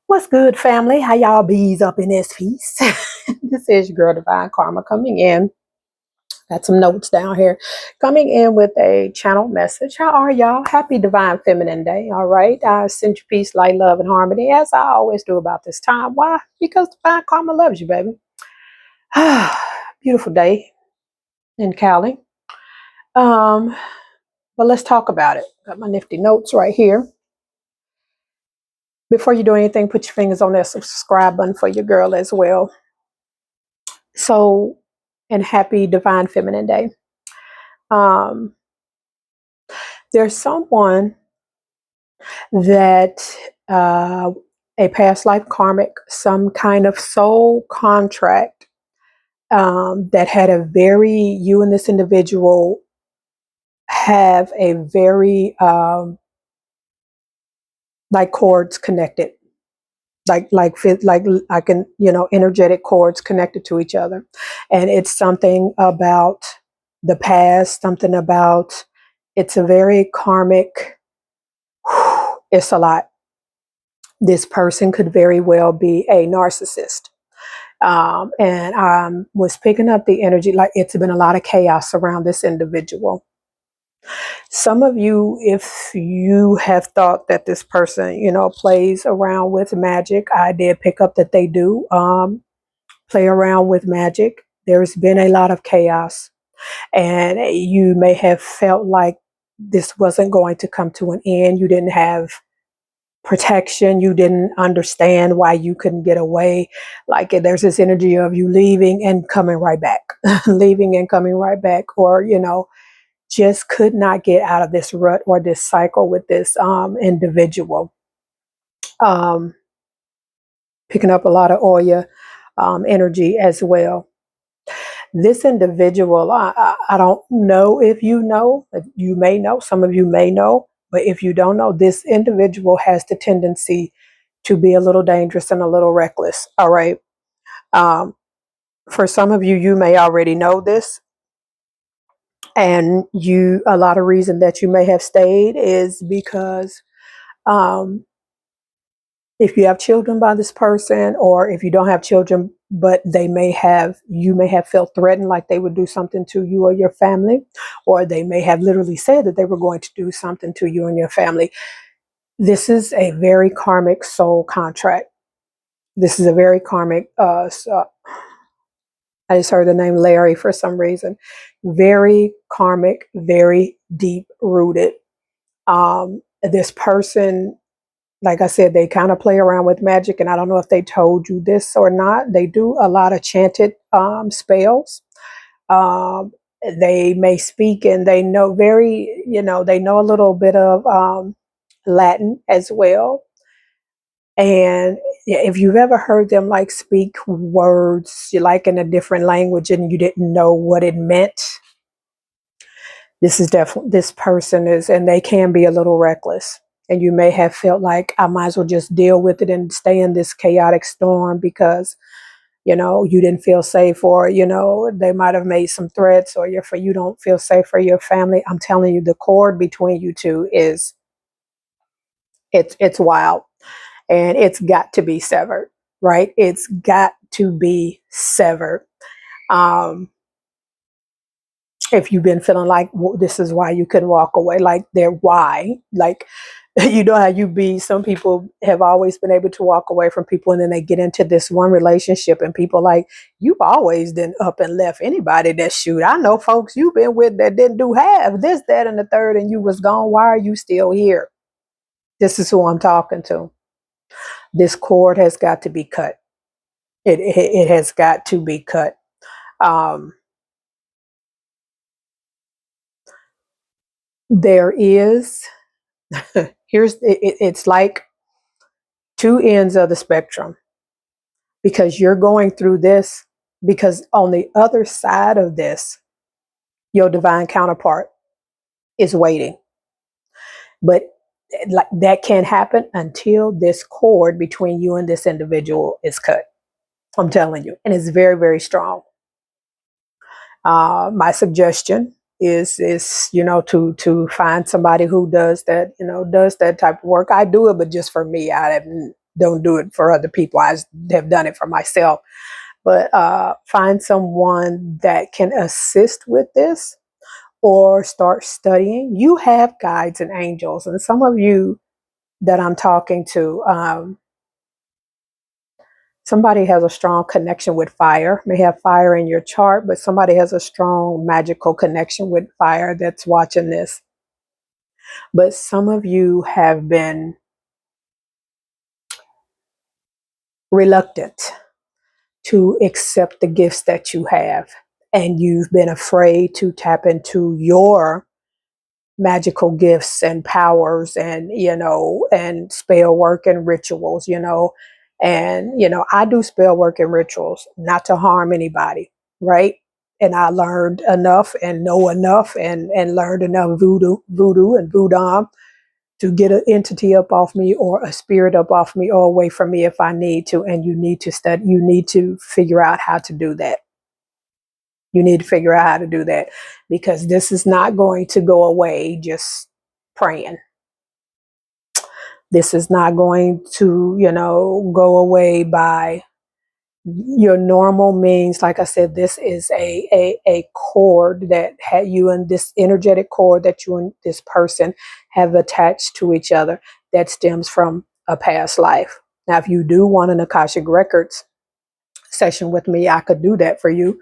What's good, family? How y'all bees up in this piece? This is your girl Divine Karma coming in. Got some notes down here. Coming in with a channel message. How are y'all? Happy Divine Feminine Day. All right. I send you peace, light, love, and harmony, as I always do about this time. Why? Because Divine Karma loves you, baby. Beautiful day in Cali. But let's talk about it. Got my nifty notes right here. Before you do anything, put your fingers on that subscribe button for your girl as well. So, and happy Divine Feminine Day. There's someone that a past life karmic, some kind of soul contract that had a very, you and this individual have a very, like cords connected. Like I can, energetic cords connected to each other. And it's something about the past, something about, it's a very karmic, it's a lot. This person could very well be a narcissist. And I was picking up the energy, like it's been a lot of chaos around this individual. Some of you, if you have thought that this person, plays around with magic, I did pick up that they do play around with magic. There's been a lot of chaos, and you may have felt like this wasn't going to come to an end. You didn't have protection. You didn't understand why you couldn't get away. Like there's this energy of you leaving and coming right back, leaving and coming right back, or, just could not get out of this rut or this cycle with this individual. Picking up a lot of Oya energy as well. This individual, I don't know if you know, you may know, some of you may know, but if you don't know, this individual has the tendency to be a little dangerous and a little reckless. All right. For some of you, you may already know this. And a lot of reason that you may have stayed is because if you have children by this person, or if you don't have children, but you may have felt threatened, like they would do something to you or your family, or they may have literally said that they were going to do something to you and your family. This is a very karmic soul contract. This is a very karmic, I just heard the name Larry for some reason. Very karmic, very deep rooted. This person, like I said, they kind of play around with magic, and I don't know if they told you this or not. They do a lot of chanted spells. They may speak, and they know they know a little bit of Latin as well. And if you've ever heard them like speak words like in a different language and you didn't know what it meant, this is definitely, this person is, and they can be a little reckless. And you may have felt like I might as well just deal with it and stay in this chaotic storm because, you didn't feel safe, or, they might have made some threats, or you don't feel safe for your family. I'm telling you, the cord between you two is, it's wild, and it's got to be severed, right? It's got to be severed. If you've been feeling like this is why you couldn't walk away, like why, like, you know how you be, some people have always been able to walk away from people, and then they get into this one relationship and people like, you've always been up and left anybody that shoot. I know folks you've been with that didn't do half this, that, and the third, and you was gone. Why are you still here? This is who I'm talking to. This cord has got to be cut. It has got to be cut. There is, it's like two ends of the spectrum, because you're going through this, because on the other side of this, your divine counterpart is waiting. But like that can't happen until this cord between you and this individual is cut. I'm telling you, and it's very, very strong. My suggestion is to find somebody who does that, does that type of work. I do it, but just for me. don't do it for other people. I have done it for myself. But find someone that can assist with this, or start studying. You have guides and angels, and some of you that I'm talking to, somebody has a strong connection with fire, may have fire in your chart, but somebody has a strong magical connection with fire that's watching this. But some of you have been reluctant to accept the gifts that you have, and you've been afraid to tap into your magical gifts and powers, and and spell work and rituals, and I do spell work and rituals not to harm anybody, right? And I learned enough and know enough, and learned enough voodoo and voodoo to get an entity up off me, or a spirit up off me, or away from me if I need to. And you need to study, you need to figure out how to do that. You need to figure out how to do that, because this is not going to go away just praying. This is not going to, go away by your normal means. Like I said, this is a cord that you and this energetic cord that you and this person have attached to each other, that stems from a past life. Now, if you do want an Akashic Records session with me, I could do that for you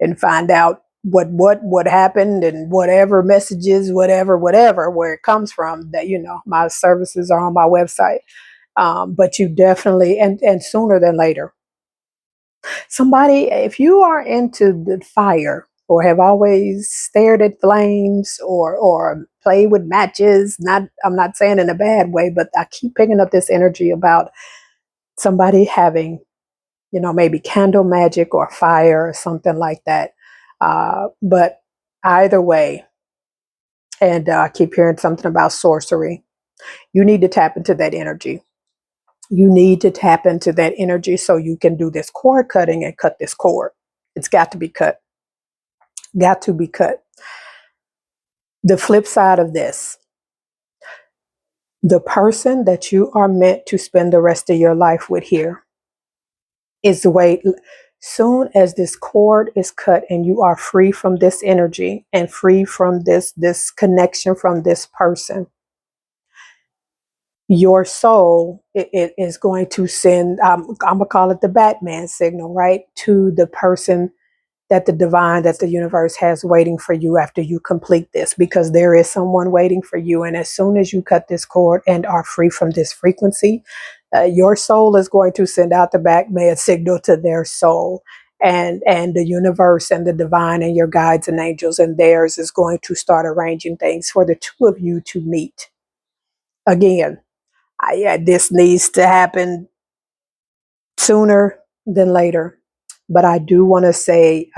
and find out what happened, and whatever messages, whatever, where it comes from. That, my services are on my website. But you definitely, and sooner than later, somebody, if you are into the fire, or have always stared at flames, or play with matches, I'm not saying in a bad way, but I keep picking up this energy about somebody having, maybe candle magic or fire or something like that. But either way, and I keep hearing something about sorcery. You need to tap into that energy. You need to tap into that energy so you can do this cord cutting and cut this cord. It's got to be cut. Got to be cut. The flip side of this, the person that you are meant to spend the rest of your life with here is the way. Soon as this cord is cut and you are free from this energy and free from this connection from this person, your soul, it is going to send, I'm gonna call it the Batman signal, right, to the person that the divine, that the universe has waiting for you after you complete this, because there is someone waiting for you. And as soon as you cut this cord and are free from this frequency, your soul is going to send out the Batman signal to their soul, and the universe and the divine and your guides and angels and theirs is going to start arranging things for the two of you to meet again. This needs to happen sooner than later. But I do want to say,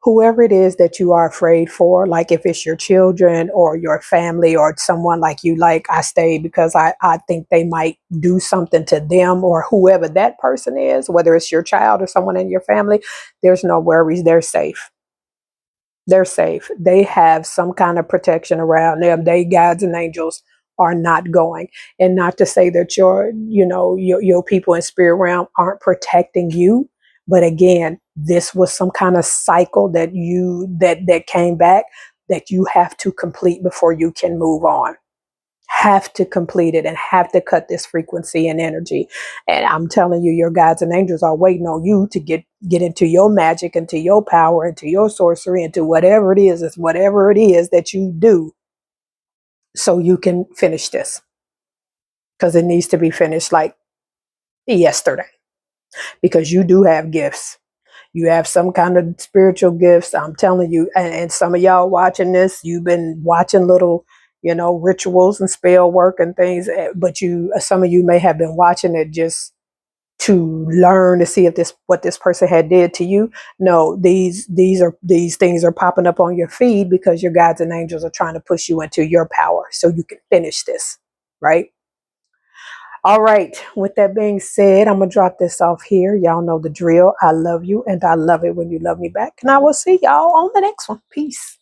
whoever it is that you are afraid for, like if it's your children or your family or someone like you, like I stay because I think they might do something to them, or whoever that person is, whether it's your child or someone in your family, there's no worries. They're safe. They're safe. They have some kind of protection around them. They, guides and angels, are not going. And not to say that your people in spirit realm aren't protecting you. But again, this was some kind of cycle that came back, that you have to complete before you can move on. Have to complete it, and have to cut this frequency and energy. And I'm telling you, your guides and angels are waiting on you to get into your magic, into your power, into your sorcery, into whatever it is, that you do, so you can finish this, because it needs to be finished like yesterday, because you do have gifts. You have some kind of spiritual gifts. I'm telling you, and some of y'all watching this, you've been watching little, rituals and spell work and things. But some of you may have been watching it just to learn to see if what this person had did to you. No, these things are popping up on your feed because your guides and angels are trying to push you into your power so you can finish this, right? All right. With that being said, I'm going to drop this off here. Y'all know the drill. I love you, and I love it when you love me back. And I will see y'all on the next one. Peace.